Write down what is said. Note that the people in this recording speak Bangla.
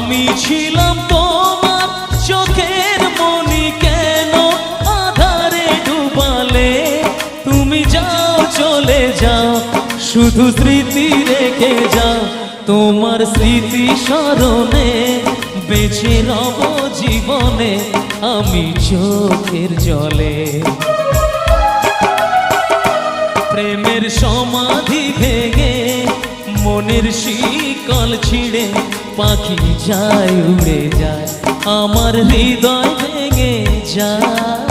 আমি ছিলাম তোমার চোখের মনি, কেন আধারে ডুবালে? তুমি যাও চলে যাও, শুধু স্মৃতি রেখে যাও। তোমার স্মৃতি স্মরণে বেঁচে রব জীবনে আমি চোখের জলে। প্রেমের সমাধি ভেঙে মনের শিকল ছিঁড়ে পাখি যায় উড়ে যায়, আমার হৃদয় ভেঙে যায়।